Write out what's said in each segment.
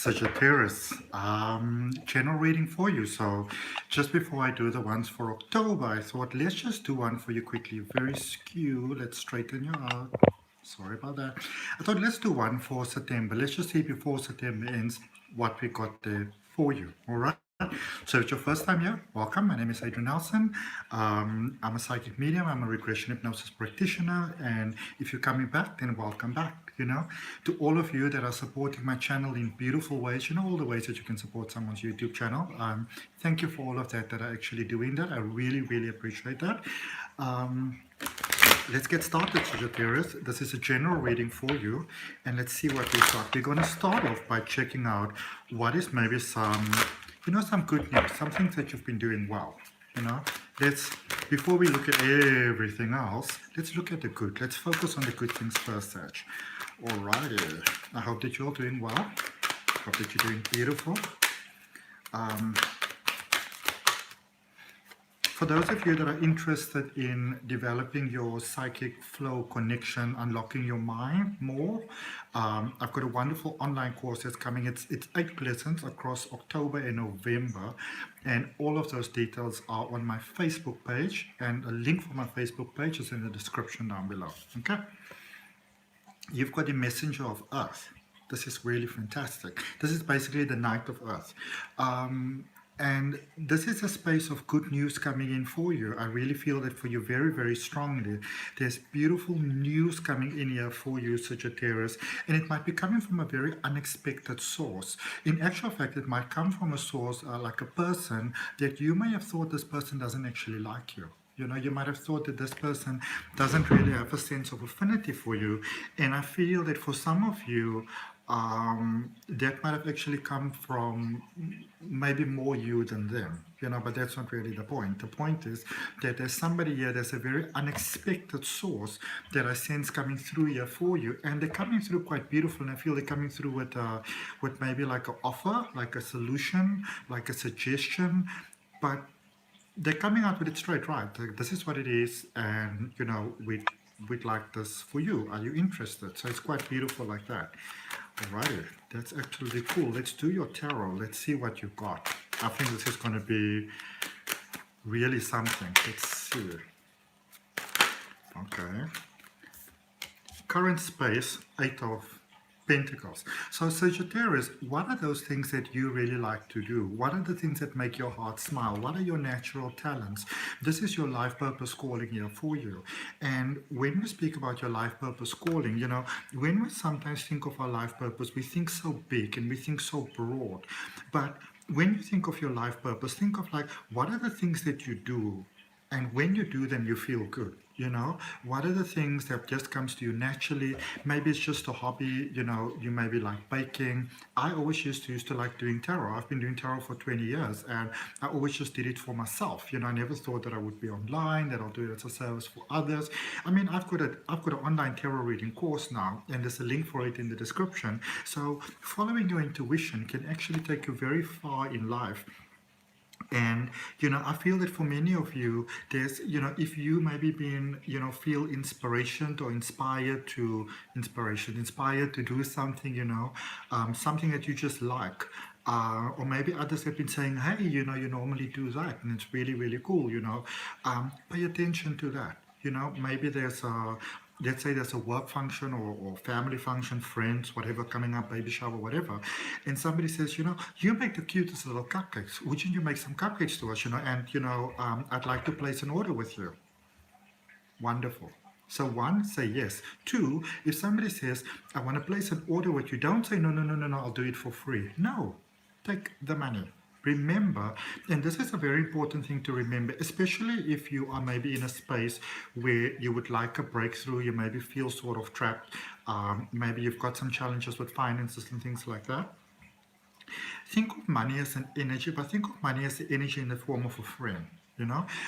Sagittarius, general reading for you. So just before I do the ones for October, I thought let's just do one for you quickly. Very skew. Let's straighten you out. Sorry about that. I thought let's do one for September. Let's just see before September ends what we got there for you. All right. So if it's your first time here, welcome. My name is Adrian Nelson. I'm a psychic medium. I'm a regression hypnosis practitioner. And if you're coming back, then welcome back. To all of you that are supporting my channel in beautiful ways, all the ways that you can support someone's YouTube channel. Thank you for all of that are actually doing that. I really, really appreciate that. Let's get started, Sagittarius. This is a general reading for you, and let's see what we got. We're going to start off by checking out what is maybe some good news, some things that you've been doing well. Before we look at everything else, let's look at the good. Let's focus on the good things first, Sag. Alrighty. I hope that you're all doing well. Hope that you're doing beautiful. For those of you that are interested in developing your psychic flow connection, unlocking your mind more, I've got a wonderful online course that's coming. It's 8 lessons across October and November, and all of those details are on my Facebook page, and a link for my Facebook page is in the description down below. Okay, you've got the messenger of Earth. This is really fantastic. This is basically the night of Earth. And this is a space of good news coming in for you. I really feel that for you very, very strongly. There's beautiful news coming in here for you, Sagittarius, and it might be coming from a very unexpected source. In actual fact, it might come from a source like a person that you may have thought this person doesn't actually like you. You might have thought that this person doesn't really have a sense of affinity for you. And I feel that for some of you, that might have actually come from maybe more you than them, but that's not really the point. The point is that there's somebody here, there's a very unexpected source that I sense coming through here for you, and they're coming through quite beautiful, and I feel they're coming through with maybe like an offer, like a solution, like a suggestion, but they're coming out with it straight, right? Like, this is what it is, and we'd like this for you. Are you interested? So it's quite beautiful like that. Alrighty, that's actually cool. Let's do your tarot. Let's see what you got. I think this is going to be really something. Let's see. Okay. Current space, 8 of Pentacles. So Sagittarius, what are those things that you really like to do? What are the things that make your heart smile? What are your natural talents? This is your life purpose calling here for you. And when we speak about your life purpose calling, when we sometimes think of our life purpose, we think so big and we think so broad. But when you think of your life purpose, think of like, what are the things that you do? And when you do them, you feel good. What are the things that just comes to you naturally? Maybe it's just a hobby, you maybe like baking. I always used to like doing tarot. I've been doing tarot for 20 years, and I always just did it for myself. I never thought that I would be online, that I'll do it as a service for others. I mean, I've got an online tarot reading course now, and there's a link for it in the description. So following your intuition can actually take you very far in life. And, I feel that for many of you, there's, if you maybe been, feel inspired to do something, something that you just like. Or maybe others have been saying, hey, you normally do that, and it's really, really cool, pay attention to that. Maybe there's let's say there's a work function or family function, friends, whatever coming up, baby shower, whatever, and somebody says, you make the cutest little cupcakes. Wouldn't you make some cupcakes to us, and I'd like to place an order with you. Wonderful. So 1, say yes. 2, if somebody says, I want to place an order with you, don't say, no, I'll do it for free. No, take the money. Remember, and this is a very important thing to remember, especially if you are maybe in a space where you would like a breakthrough, you maybe feel sort of trapped, maybe you've got some challenges with finances and things like that. Think of money as an energy, but think of money as the energy in the form of a friend.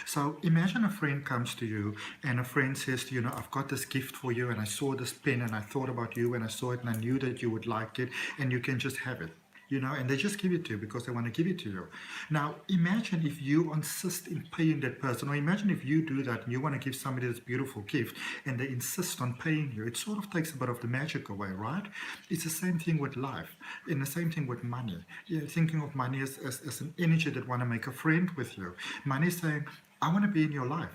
So imagine a friend comes to you and a friend says to you, I've got this gift for you, and I saw this pen and I thought about you and I saw it and I knew that you would like it, and you can just have it. and they just give it to you because they want to give it to you. Now, imagine if you insist in paying that person, or imagine if you do that and you want to give somebody this beautiful gift and they insist on paying you. It sort of takes a bit of the magic away, right? It's the same thing with life, and the same thing with money. You're thinking of money as an energy that want to make a friend with you. Money is saying, I want to be in your life.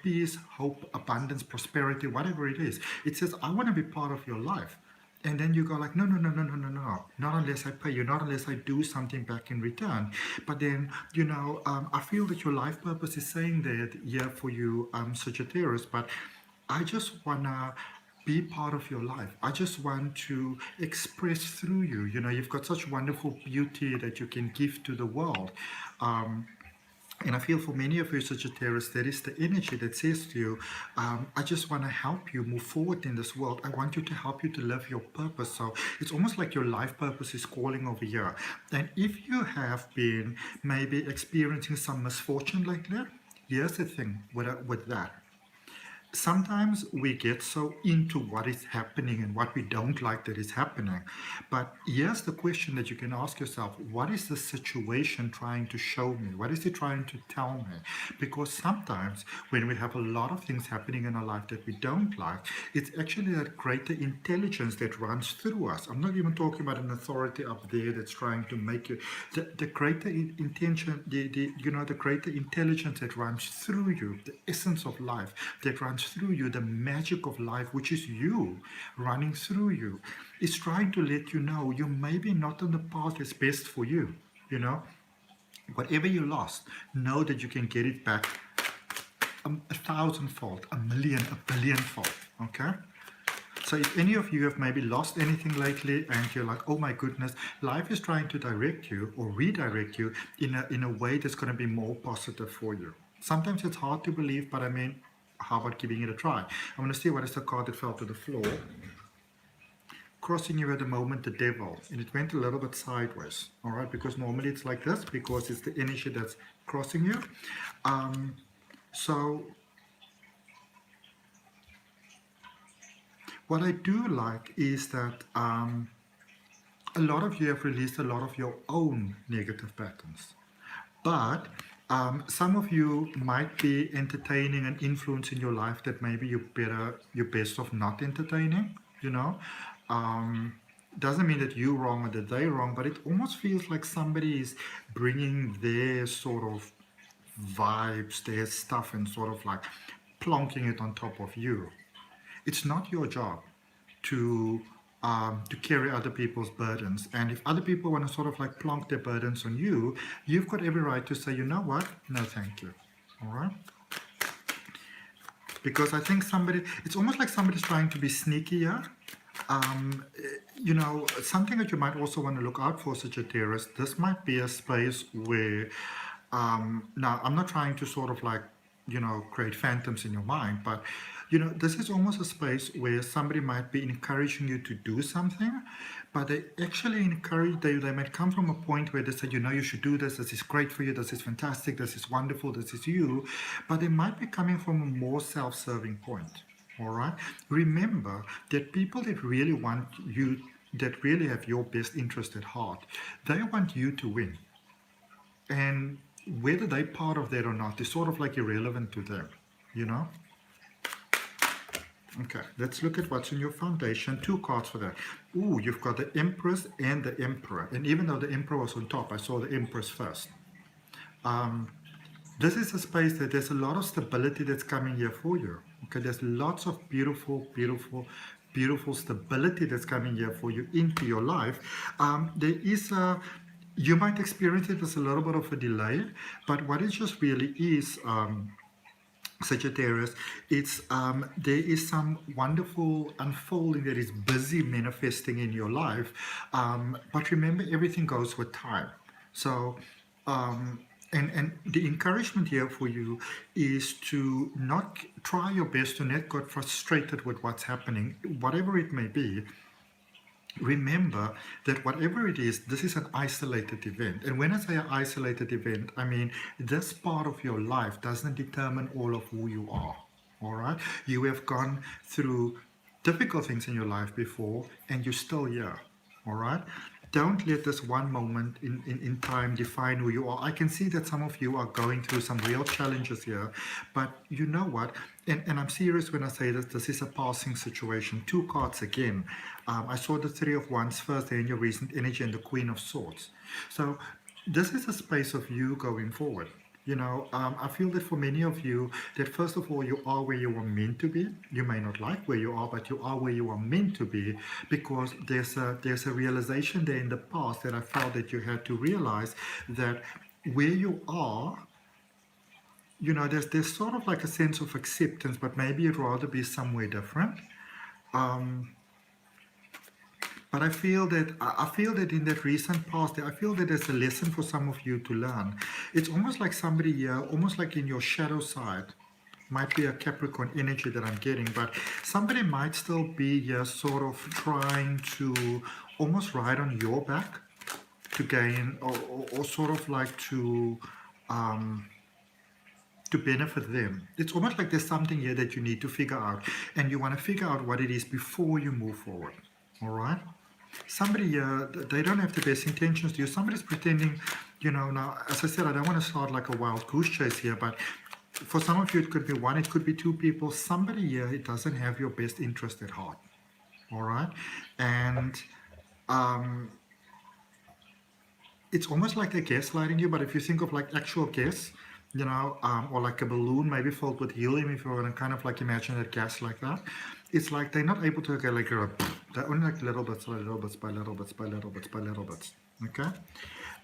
Peace, hope, abundance, prosperity, whatever it is. It says, I want to be part of your life. And then you go like, no, no, no, no, no, no, no, not unless I pay you, not unless I do something back in return. But then, I feel that your life purpose is saying that, yeah, for you, Sagittarius, but I just want to be part of your life. I just want to express through you. You've got such wonderful beauty that you can give to the world. And I feel for many of you Sagittarius, there is the energy that says to you, I just want to help you move forward in this world. I want you to help you to live your purpose. So it's almost like your life purpose is calling over here. And if you have been maybe experiencing some misfortune like that, here's the thing with that. Sometimes we get so into what is happening and what we don't like that is happening. But here's the question that you can ask yourself. What is the situation trying to show me? What is it trying to tell me? Because sometimes when we have a lot of things happening in our life that we don't like, it's actually that greater intelligence that runs through us. I'm not even talking about an authority up there that's trying to make you. The greater intention, the greater intelligence that runs through you, the essence of life that runs through you, the magic of life, which is you running through you, is trying to let you know you maybe not on the path that's best for you. Whatever you lost, know that you can get it back a thousandfold, a million, a billionfold. Okay. So if any of you have maybe lost anything lately and you're like, oh my goodness, life is trying to direct you or redirect you in a way that's going to be more positive for you. Sometimes it's hard to believe, but I mean, how about giving it a try? I'm going to see what is the card that fell to the floor. Crossing you at the moment, the devil. And it went a little bit sideways. All right, because normally it's like this because it's the energy that's crossing you. So what I do like is that a lot of you have released a lot of your own negative patterns. But some of you might be entertaining an influence in your life that maybe you're best off not entertaining, Doesn't mean that you're wrong or that they're wrong, but it almost feels like somebody is bringing their sort of vibes, their stuff, and sort of like plonking it on top of you. It's not your job to carry other people's burdens. And if other people want to sort of like plonk their burdens on you, you've got every right to say, you know what? No, thank you. All right? Because I think it's almost like somebody's trying to be sneaky here. Something that you might also want to look out for, Sagittarius, this might be a space where, now I'm not trying to sort of like, create phantoms in your mind, but this is almost a space where somebody might be encouraging you to do something, but they actually they might come from a point where they say, you should do this is great for you, this is fantastic, this is wonderful, this is you, but they might be coming from a more self-serving point, all right? Remember that people that really want you, that really have your best interest at heart, they want you to win. And whether they're part of that or not is sort of like irrelevant to them, Okay, let's look at what's in your foundation. 2 cards for that. Ooh, you've got the Empress and the Emperor. And even though the Emperor was on top, I saw the Empress first. This is a space that there's a lot of stability that's coming here for you. Okay, there's lots of beautiful, beautiful, beautiful stability that's coming here for you into your life. There is you might experience it as a little bit of a delay, but what it just really is, Sagittarius, it's there is some wonderful unfolding that is busy manifesting in your life, but remember, everything goes with time. So and the encouragement here for you is to not try your best to not get frustrated with what's happening, whatever it may be. Remember that whatever it is, this is an isolated event. And when I say an isolated event, I mean this part of your life doesn't determine all of who you are. All right? You have gone through difficult things in your life before, and you're still here. All right? Don't let this one moment in time define who you are. I can see that some of you are going through some real challenges here, but you know what? And I'm serious when I say that this is a passing situation. Two cards again. I saw the Three of Wands first, then your recent energy, and the Queen of Swords. So this is a space of you going forward. I feel that for many of you, that first of all, you are where you are meant to be. You may not like where you are, but you are where you are meant to be, because there's a realization there in the past that I felt that you had to realize that where you are, there's sort of like a sense of acceptance, but maybe you'd rather be somewhere different. But I feel that in that recent past, I feel that there's a lesson for some of you to learn. It's almost like somebody here, almost like in your shadow side, might be a Capricorn energy that I'm getting, but somebody might still be here sort of trying to almost ride on your back to gain, or sort of like to benefit them. It's almost like there's something here that you need to figure out, and you want to figure out what it is before you move forward. All right? Somebody here, they don't have the best intentions to you. Somebody's pretending, now, as I said, I don't want to start like a wild goose chase here, but for some of you, it could be one, it could be two people. Somebody here, it doesn't have your best interest at heart. All right? And it's almost like they're gaslighting you, but if you think of like actual gas, or like a balloon maybe filled with helium, if you want to kind of like imagine that gas like that, it's like they're not able to they're only like little bits by little bits by little bits by little bits by little bits. Okay?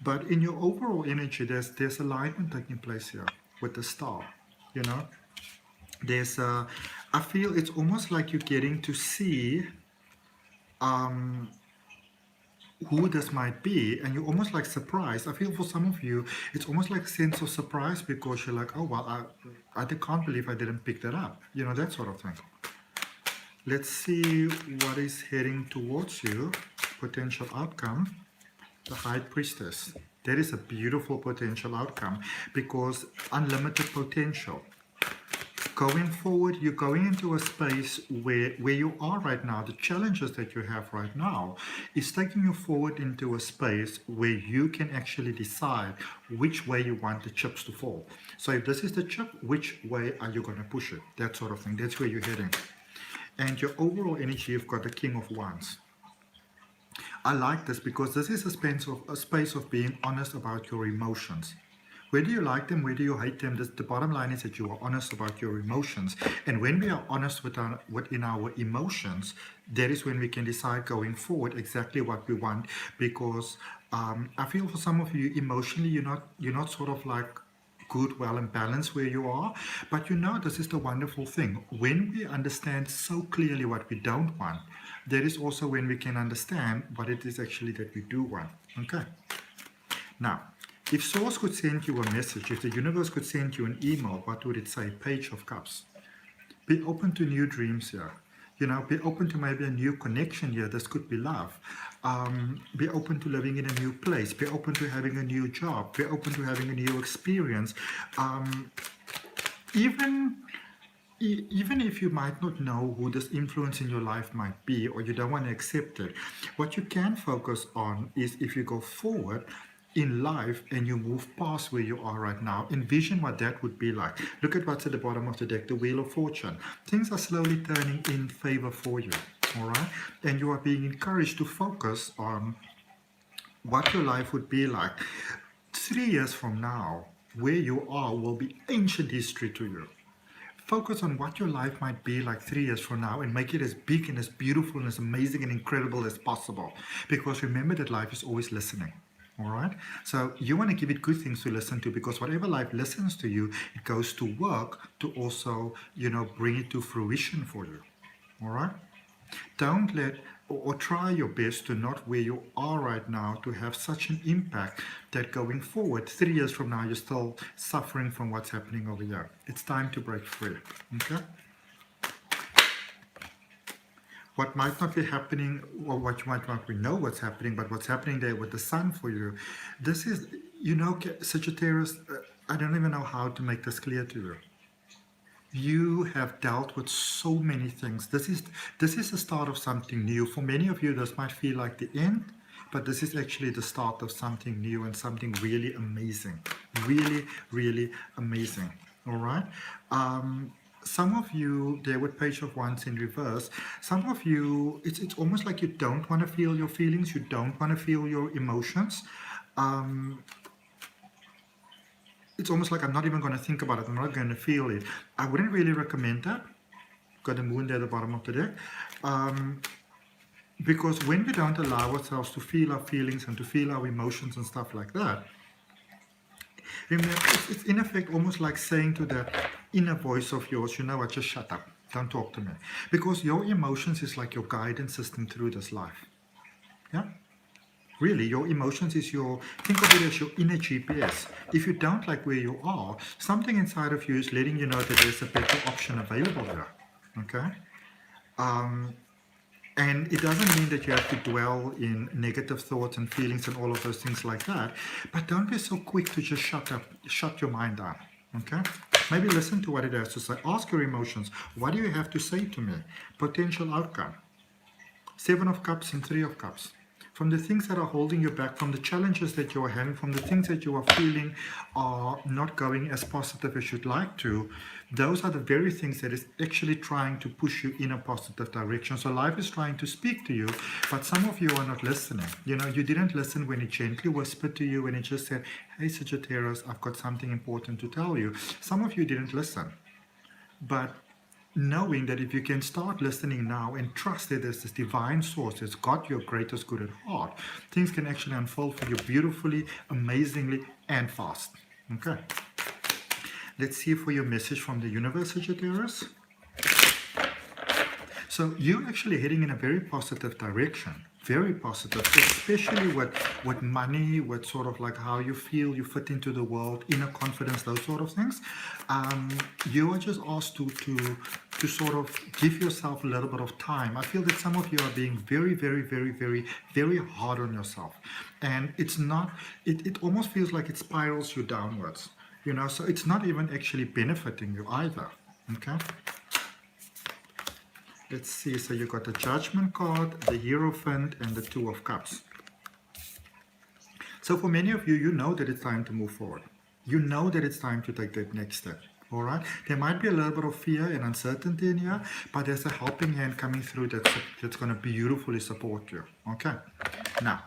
But in your overall energy, there's alignment taking place here with the star. There's I feel it's almost like you're getting to see who this might be, and you're almost like surprised. I feel for some of you, it's almost like a sense of surprise, because you're like, oh, well, I can't believe I didn't pick that up. That sort of thing. Let's see what is heading towards you. Potential outcome. The High Priestess. That is a beautiful potential outcome, because unlimited potential. Going forward, you're going into a space where you are right now. The challenges that you have right now is taking you forward into a space where you can actually decide which way you want the chips to fall. So if this is the chip, which way are you going to push it? That sort of thing. That's where you're heading. And your overall energy, you've got the King of Wands. I like this because this is a space of being honest about your emotions. Whether you like them, whether you hate them, the bottom line is that you are honest about your emotions. And when we are honest within our emotions, that is when we can decide going forward exactly what we want. Because I feel for some of you, emotionally, you're not sort of like good, well, and balanced where you are. But this is the wonderful thing. When we understand so clearly what we don't want, that is also when we can understand what it is actually that we do want. Okay. Now, if Source could send you a message, if the universe could send you an email, what would it say? Page of Cups. Be open to new dreams here. Be open to maybe a new connection here. This could be love. Be open to living in a new place. Be open to having a new job. Be open to having a new experience. Even if you might not know who this influence in your life might be, or you don't want to accept it, what you can focus on is, if you go forward in life and you move past where you are right now, envision what that would be like. Look at what's at the bottom of the deck, the Wheel of Fortune. Things are slowly turning in favor for you, all right? And you are being encouraged to focus on what your life would be like. 3 years from now, where you are will be ancient history to you. Focus on what your life might be like 3 years from now, and make it as big and as beautiful and as amazing and incredible as possible. Because remember that life is always listening. All right, so you want to give it good things to listen to, because whatever life listens to you, it goes to work to also, bring it to fruition for you. All right, don't let or try your best to not where you are right now to have such an impact that going forward 3 years from now you're still suffering from what's happening over here. It's time to break free. Okay. What might not be happening, or what you might not know what's happening, but what's happening there with the sun for you, this is, Sagittarius, I don't even know how to make this clear to you. You have dealt with so many things. This is the start of something new. For many of you, this might feel like the end, but this is actually the start of something new and something really amazing. Really, really amazing. All right. Some of you, there with Page of Wands in reverse, some of you, it's almost like you don't want to feel your feelings, you don't want to feel your emotions. It's almost like I'm not even going to think about it, I'm not going to feel it. I wouldn't really recommend that. Got the moon there at the bottom of the deck. Because when we don't allow ourselves to feel our feelings and to feel our emotions and stuff like that, remember, it's in effect almost like saying to that inner voice of yours, you know what, just shut up, don't talk to me. Because your emotions is like your guidance system through this life. Yeah? Really, your emotions is your, think of it as your inner GPS. If you don't like where you are, something inside of you is letting you know that there's a better option available there. Okay? And it doesn't mean that you have to dwell in negative thoughts and feelings and all of those things like that. But don't be so quick to just shut your mind down. Okay? Maybe listen to what it has to say. Ask your emotions. What do you have to say to me? Potential outcome. 7 of Cups and 3 of Cups. From the things that are holding you back, from the challenges that you are having, from the things that you are feeling are not going as positive as you'd like to, those are the very things that is actually trying to push you in a positive direction. So life is trying to speak to you, but some of you are not listening. You know, you didn't listen when it gently whispered to you, when it just said, hey Sagittarius, I've got something important to tell you. Some of you didn't listen. But knowing that if you can start listening now and trust that there's this divine source that's got your greatest good at heart, things can actually unfold for you beautifully, amazingly, and fast. Okay. Let's see for your message from the universe, Sagittarius. So you're actually heading in a very positive direction. Very positive, especially with money, with sort of like how you feel, you fit into the world, inner confidence, those sort of things. You are just asked to sort of give yourself a little bit of time. I feel that some of you are being very, very, very, very, very hard on yourself. And it's not, it almost feels like it spirals you downwards. You know, so it's not even actually benefiting you either. Okay? Let's see, so you got the Judgment card, the Hierophant, and the 2 of Cups. So for many of you, you know that it's time to move forward. You know that it's time to take that next step. All right? There might be a little bit of fear and uncertainty in here, but there's a helping hand coming through that's going to beautifully support you. Okay? Now,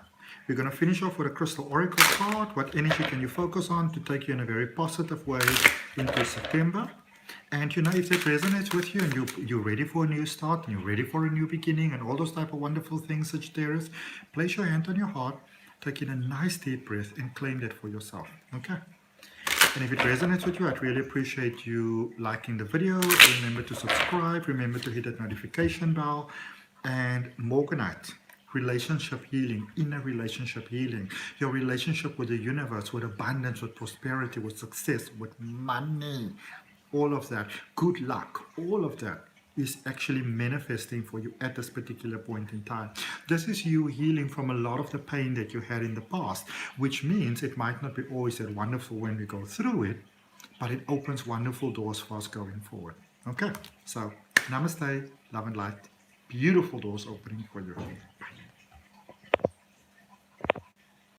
we're going to finish off with a Crystal Oracle card. What energy can you focus on to take you in a very positive way into September? And you know, if that resonates with you and you're ready for a new start and you're ready for a new beginning and all those type of wonderful things, Sagittarius, place your hand on your heart, take in a nice deep breath and claim that for yourself. Okay? And if it resonates with you, I'd really appreciate you liking the video. Remember to subscribe. Remember to hit that notification bell. And Morganite, relationship healing, inner relationship healing, your relationship with the universe, with abundance, with prosperity, with success, with money, all of that, good luck, all of that is actually manifesting for you at this particular point in time. This is you healing from a lot of the pain that you had in the past, which means it might not be always that wonderful when we go through it, but it opens wonderful doors for us going forward. Okay, so namaste, love and light, beautiful doors opening for you. Bye.